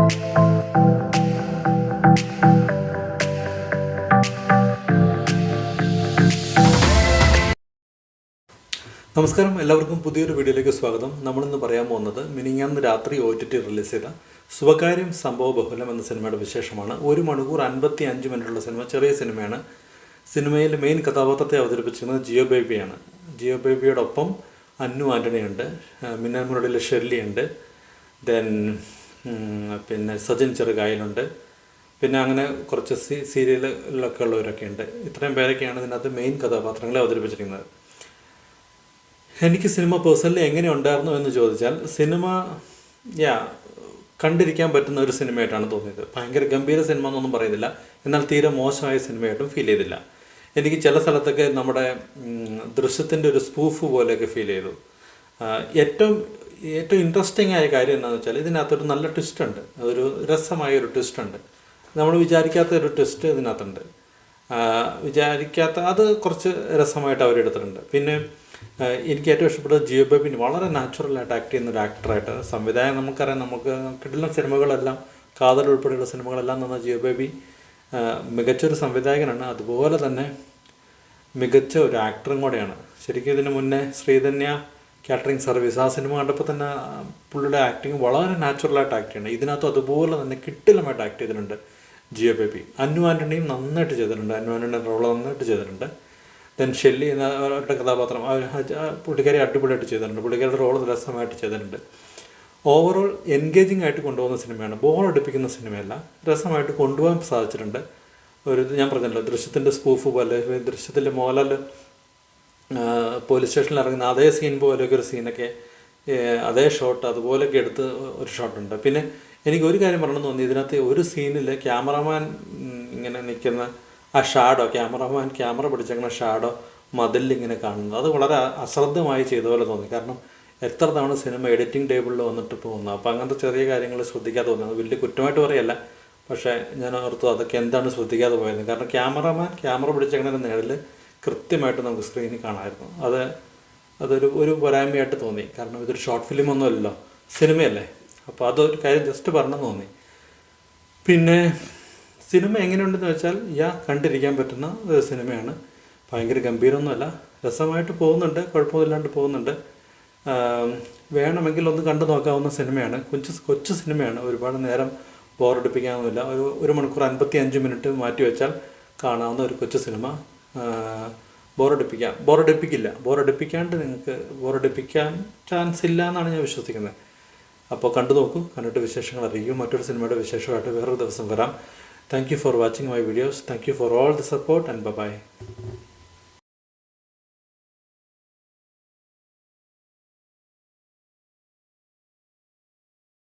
നമസ്കാരം, എല്ലാവർക്കും പുതിയൊരു വീഡിയോയിലേക്ക് സ്വാഗതം. നമ്മളിന്ന് പറയാൻ പോകുന്നത് മിനിഞ്ഞാന്ന് രാത്രി OTT റിലീസ് ചെയ്ത സ്വകാര്യം സംഭവ ബഹുലം എന്ന സിനിമയുടെ വിശേഷമാണ്. 1 മണിക്കൂർ 55 മിനിറ്റുള്ള സിനിമ, ചെറിയ സിനിമയാണ്. സിനിമയിൽ മെയിൻ കഥാപാത്രത്തെ അവതരിപ്പിച്ചിരുന്നത് ജിയോ ബേബിയാണ്. ജിയോ ബേബിയോടൊപ്പം അന്നു ആൻ്റണി ഉണ്ട്, മിന്നൽ മുരളിയിലെ ഷെർലി ഉണ്ട്, പിന്നെ സജിൻ ചെറുകായലുണ്ട്, പിന്നെ അങ്ങനെ കുറച്ച് സീരിയലിലൊക്കെ ഉള്ളവരൊക്കെ ഉണ്ട്. ഇത്രയും പേരൊക്കെയാണ് ഇതിനകത്ത് മെയിൻ കഥാപാത്രങ്ങളെ അവതരിപ്പിച്ചിരിക്കുന്നത്. എനിക്ക് സിനിമ പേഴ്സണലി എങ്ങനെ ഉണ്ടായിരുന്നു എന്ന് ചോദിച്ചാൽ, സിനിമ കണ്ടിരിക്കാൻ പറ്റുന്ന ഒരു സിനിമയായിട്ടാണ് തോന്നിയത്. ഭയങ്കര ഗംഭീര സിനിമ എന്നൊന്നും പറയുന്നില്ല, എന്നാൽ തീരെ മോശമായ സിനിമയായിട്ടും ഫീൽ ചെയ്തില്ല. എനിക്ക് ചില സ്ഥലത്തൊക്കെ നമ്മുടെ ദൃശ്യത്തിൻ്റെ ഒരു സ്പൂഫ് പോലെയൊക്കെ ഫീൽ ചെയ്തു. ഏറ്റവും ഇൻട്രസ്റ്റിംഗ് ആയ കാര്യം എന്താണെന്ന് വെച്ചാൽ, ഇതിനകത്തൊരു നല്ല ട്വിസ്റ്റ് ഉണ്ട്, അതൊരു രസമായൊരു ട്വിസ്റ്റ് ഉണ്ട്. നമ്മൾ വിചാരിക്കാത്ത ഒരു ട്വിസ്റ്റ് ഇതിനകത്തുണ്ട്. അത് കുറച്ച് രസമായിട്ട് അവരെടുത്തിട്ടുണ്ട്. പിന്നെ എനിക്ക് ഏറ്റവും ഇഷ്ടപ്പെട്ടത് ജിയോ ബേബി വളരെ നാച്ചുറലായിട്ട് ആക്ട് ചെയ്യുന്ന ഒരു ആക്ടറായിട്ട്. സംവിധായകൻ നമുക്കറിയാം, നമുക്ക് കിട്ടുന്ന സിനിമകളെല്ലാം, കാതൽ ഉൾപ്പെടെയുള്ള സിനിമകളെല്ലാം തന്ന ജിയോ ബേബി മികച്ചൊരു സംവിധായകനാണ്, അതുപോലെ തന്നെ മികച്ച ഒരു ആക്ടറും കൂടെയാണ്. ശരിക്കും ഇതിന് മുന്നേ ശ്രീധന്യ കാറ്ററിംഗ് സർവീസ്, ആ സിനിമ കണ്ടപ്പോൾ തന്നെ പുള്ളിയുടെ ആക്ടിങ് വളരെ നാച്ചുറലായിട്ട് ആക്ട് ചെയ്യണം. ഇതിനകത്തും അതുപോലെ തന്നെ കിട്ടിലമായിട്ട് ആക്ട് ചെയ്തിട്ടുണ്ട് ജിയോ ബേബി. അന്നു ആൻ്റണിയും നന്നായിട്ട് ചെയ്തിട്ടുണ്ട്, അന്നു ആൻ്റണിയുടെ റോൾ നന്നായിട്ട് ചെയ്തിട്ടുണ്ട്. ഷെല്ലി എന്ന അവരുടെ കഥാപാത്രം, പുള്ളിക്കാരി അടിപൊളിയായിട്ട് ചെയ്തിട്ടുണ്ട്, പുള്ളിക്കാരുടെ റോൾ രസമായിട്ട് ചെയ്തിട്ടുണ്ട്. ഓവറോൾ എൻഗേജിങ് ആയിട്ട് കൊണ്ടുപോകുന്ന സിനിമയാണ്, ബോറടിപ്പിക്കുന്ന സിനിമയല്ല, രസമായിട്ട് കൊണ്ടുപോകാൻ സാധിച്ചിട്ടുണ്ട്. ഞാൻ പറഞ്ഞല്ലോ, ദൃശ്യത്തിൻ്റെ സ്പൂഫ് പോലെ, ദൃശ്യത്തിൻ്റെ മോഹൻലാൽ പോലീസ് സ്റ്റേഷനിൽ ഇറങ്ങുന്ന അതേ സീൻ പോലെയൊക്കെ ഒരു സീനൊക്കെ, അതേ ഷോട്ട് അതുപോലെയൊക്കെ എടുത്ത് ഒരു ഷോട്ടുണ്ട്. പിന്നെ എനിക്ക് ഒരു കാര്യം പറയണമെന്ന് തോന്നി, ഇതിനകത്ത് ഒരു സീനിൽ ക്യാമറമാൻ ഇങ്ങനെ നിൽക്കുന്ന ആ ഷാഡോ, ക്യാമറ പിടിച്ചേക്കുന്ന ഷാഡോ മതിലിങ്ങനെ കാണുന്നത്, അത് വളരെ അശ്രദ്ധമായി ചെയ്ത പോലെ തോന്നി. കാരണം എത്ര തവണ സിനിമ എഡിറ്റിംഗ് ടേബിളിൽ വന്നിട്ട് പോകുന്നു. അപ്പോൾ അങ്ങനത്തെ ചെറിയ കാര്യങ്ങൾ ശ്രദ്ധിക്കാതെ തോന്നുന്നത് വലിയ കുറ്റമായിട്ട് പറയല്ല, പക്ഷേ ഞാൻ ഓർത്തു അതൊക്കെ എന്താണ് ശ്രദ്ധിക്കാതെ പോയത്. കാരണം ക്യാമറ പിടിച്ചേക്കുന്ന നേരിൽ കൃത്യമായിട്ട് നമുക്ക് സ്ക്രീനിൽ കാണാമായിരുന്നു. അതൊരു പോരായ്മയായിട്ട് തോന്നി. കാരണം ഇതൊരു ഷോർട്ട് ഫിലിമൊന്നും അല്ലല്ലോ, സിനിമയല്ലേ. അപ്പോൾ അതൊരു കാര്യം ജസ്റ്റ് പറഞ്ഞെന്ന് തോന്നി. പിന്നെ സിനിമ എങ്ങനെയുണ്ടെന്ന് വെച്ചാൽ, കണ്ടിരിക്കാൻ പറ്റുന്ന ഒരു സിനിമയാണ്. ഭയങ്കര ഗംഭീരമൊന്നുമല്ല, രസമായിട്ട് പോകുന്നുണ്ട്, കുഴപ്പമില്ലാണ്ട് പോകുന്നുണ്ട്. വേണമെങ്കിൽ ഒന്ന് കണ്ടു നോക്കാവുന്ന സിനിമയാണ്. കൊച്ചു സിനിമയാണ്, ഒരുപാട് നേരം ബോറടിപ്പിക്കാനൊന്നുമില്ല. 1 മണിക്കൂർ 55 മിനിറ്റ് മാറ്റി വെച്ചാൽ കാണാവുന്ന ഒരു കൊച്ചു സിനിമ. ബോറടിപ്പിക്കാണ്ട് നിങ്ങൾക്ക് ബോറടിപ്പിക്കാൻ ചാൻസ് ഇല്ല എന്നാണ് ഞാൻ വിശ്വസിക്കുന്നത്. അപ്പോൾ കണ്ടു നോക്കൂ, കണ്ടിട്ട് വിശേഷങ്ങൾ അറിയിക്കും. മറ്റൊരു സിനിമയുടെ വിശേഷമായിട്ട് വേറൊരു ദിവസം വരാം. Thank you for watching my videos. Thank you for all the support, and bye-bye.